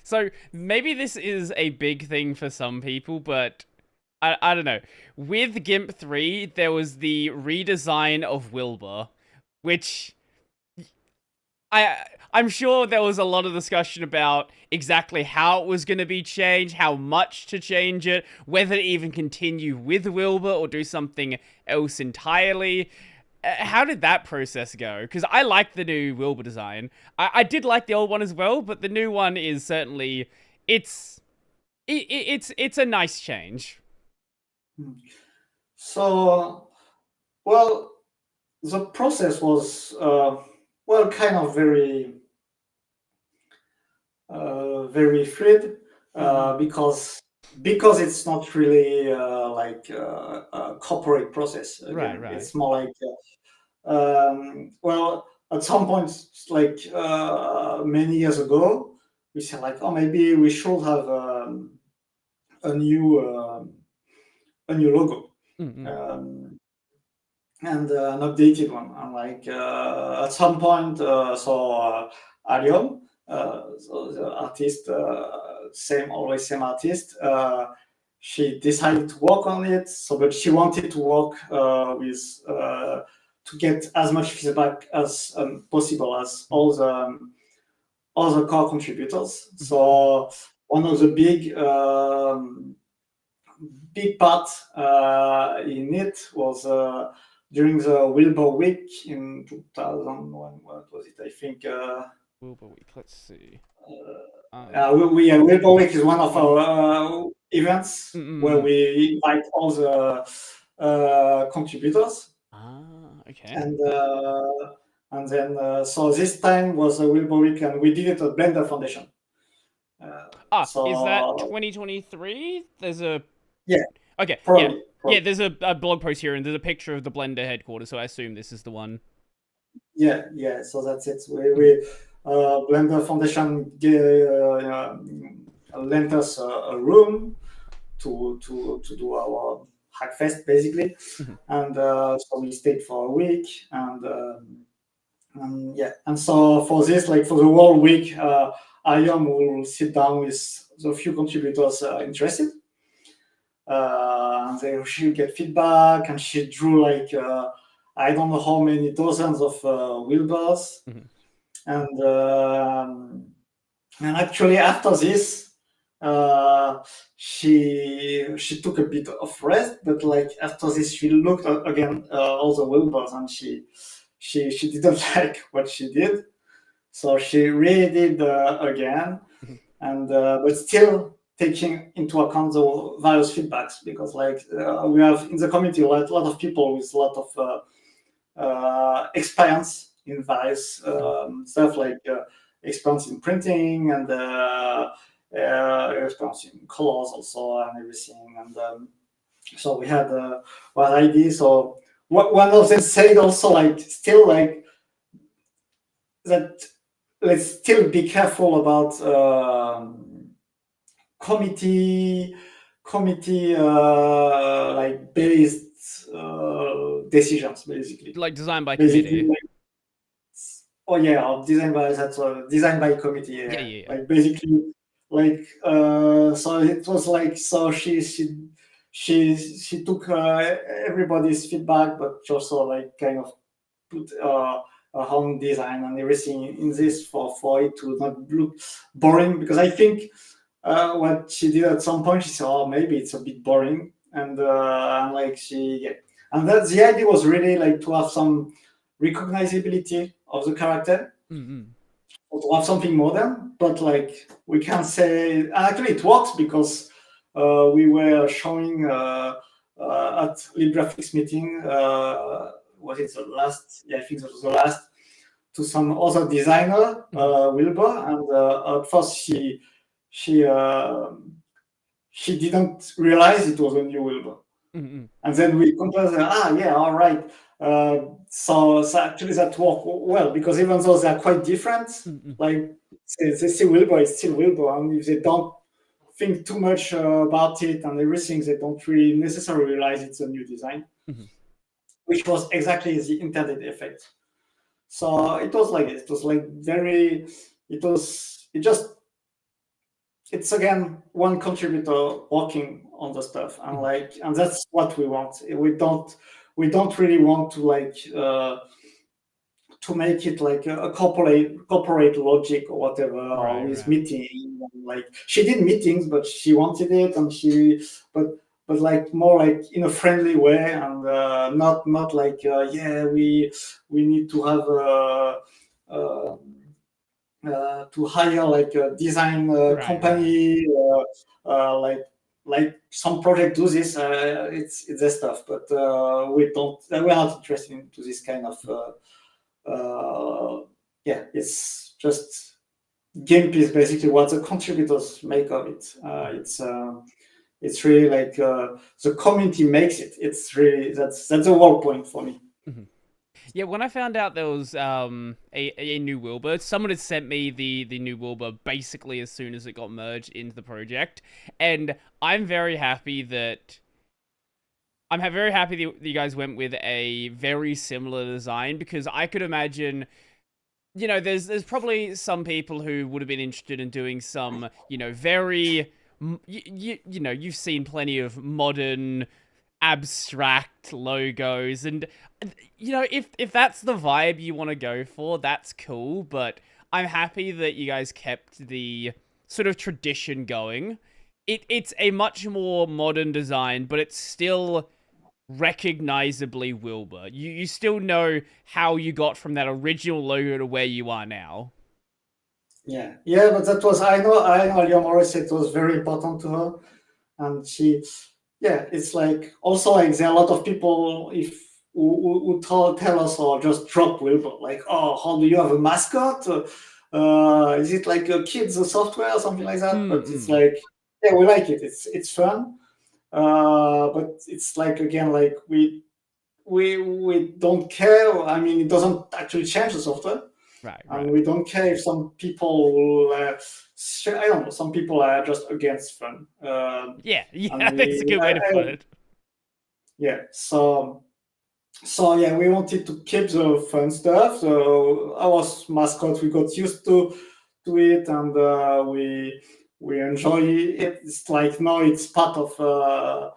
So maybe this is a big thing for some people, but I don't know. With Gimp 3, there was the redesign of Wilbur, which I I'm sure there was a lot of discussion about exactly how it was going to be changed, how much to change it, whether to even continue with Wilbur or do something else entirely. How did that process go? Because I like the new Wilbur design. I did like the old one as well, but the new one is certainly it's it's a nice change. So, well, the process was well, kind of very fluid Mm-hmm. because it's not really a corporate process. Right, Again, right. it's more like well, at some point, like many years ago, we said like, oh, maybe we should have a new a new logo. Mm-hmm. Um, and an updated one. And like at some point, Ariom, so the artist, same always same artist. She decided to work on it. So, but she wanted to work with to get as much feedback as possible as all the other core contributors. Mm-hmm. So one of the big part in it was during the Wilber week in 2001. What was it? I think Wilbur week. Let's see. Wilber week is one of our events where Mm-mm. we invite all the contributors, Okay. and then so this time was a Wilber week, and we did it at Blender Foundation. Is that So 2023? There's a yeah, okay, yeah, probably, yeah. probably. There's a blog post here, and there's a picture of the Blender headquarters. So I assume this is the one. Yeah. So that's it. We Blender Foundation lent us a room to do our Hackfest basically, Mhm. and so we stayed for a week, and yeah, and so for this, like for the whole week, Ayom will sit down with the few contributors interested. And they she get feedback, and she drew like I don't know how many dozens of Wilburs, Mhm. and actually after this, uh, she took a bit of rest, but like after this, she looked at, again all the Wilburs, and she didn't like what she did, so she redid again, Mhm. and but still taking into account the various feedbacks, because like we have in the community a lot of people with a lot of experience in various Mhm. stuff, like experience in printing, and experience in colors also, and everything, and so we had one idea. So one of them said also, like, still like that, let's still be careful about committee like based decisions, basically. Like designed by Basically, committee. like, oh yeah, or design by that's design by committee. Yeah, Yeah, yeah, yeah. like basically, like so it was like, so she took everybody's feedback, but she also like kind of put a home design and everything in this for it to not look boring, because I think what she did at some point, she said, "Oh, maybe it's a bit boring," and like yeah, and that the idea was really like to have some recognizability of the character, Mm-hmm. or to have something modern, but like we can't say. And actually, it works because we were showing at LibGraphics meeting. Was it the last? Yeah, I think that was the last, to some other designer, Mm-hmm. Wilber, and at first she uh, she didn't realize it was a new Wilber, Mm-hmm. and then we compared. Yeah, all right. So actually that worked well, because even though they are quite different, Mm-hmm. like they see Wilber is still Wilber, and if they don't think too much about it and everything, they don't really necessarily realize it's a new design, Mm-hmm. which was exactly the intended effect. So it was like it was like very, it just it's again one contributor working on the stuff, and and that's what we want. We don't really want to to make it like a corporate logic or whatever, or with meeting. Like she did meetings, but she wanted it, and but like more like in a friendly way, and not like yeah, we need to have to hire like a design company, like some project do this. It's their stuff, but we're not interested into this kind of. Yeah, it's just Gimp is basically what the contributors make of it. It's really like the community makes it. It's really that's the whole point for me. Yeah, when I found out there was a new Wilbur, someone had sent me the new Wilbur basically as soon as it got merged into the project, and I'm very happy that you guys went with a very similar design, because I could imagine, you know, there's probably some people who would have been interested in doing some, you know, very, you know, you've seen plenty of modern abstract logos, and you know, if that's the vibe you want to go for, that's cool, but I'm happy that you guys kept the sort of tradition going. It's a much more modern design, but it's still recognizably Wilbur. You still know how you got from that original logo to where you are now. Yeah, but that was I know Liam always said it was very important to her, and she, yeah, it's like also like there are a lot of people who tell us or just drop Wilbur, like, oh, how do you have a mascot? Is it like a kids software or something like that? But it's like, yeah, we like it. It's fun. But it's like again, like we don't care. I mean, it doesn't actually change the software, right? And we don't care if some people will. I don't know. Some people are just against fun. Yeah, that's a good way to put it. Yeah, so yeah, we wanted to keep the fun stuff. So our mascot, we got used to it, and we enjoy it. It's like now it's part of the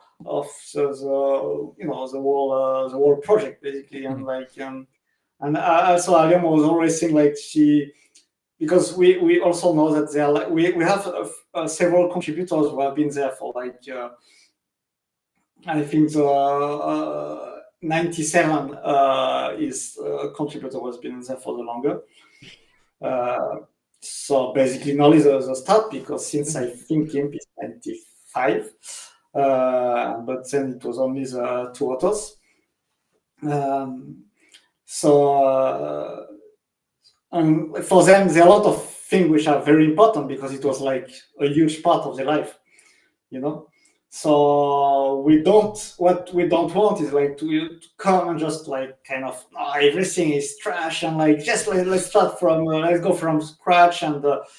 you know the whole project basically, and like and also Aliam was always saying like because we also know that they are like we have several contributors who have been there for like I think the 97 is a contributor who has been there for the longer. So basically now is the start, because since I think Gimp is 95, but then it was only the two authors. And for them, there are a lot of things which are very important, because it was like a huge part of their life, you know. So what we don't want is like to come and just like kind of everything is trash, and like just let's start from let's go from scratch, and all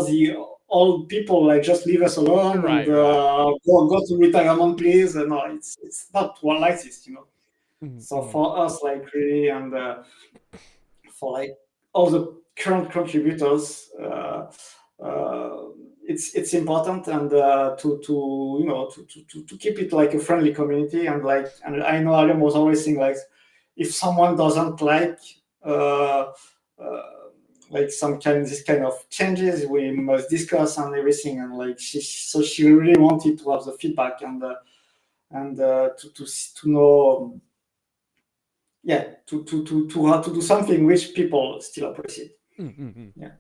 the old people like just leave us alone, right. Go to retirement please. No, it's not one like this, you know. So for us, like really, and for like all the current contributors, it's important, and to you know to keep it like a friendly community, and I know Aliam was always saying like if someone doesn't like this kind of changes, we must discuss and everything, and like she really wanted to have the feedback, and to know, yeah, to do something which people still appreciate. Yeah.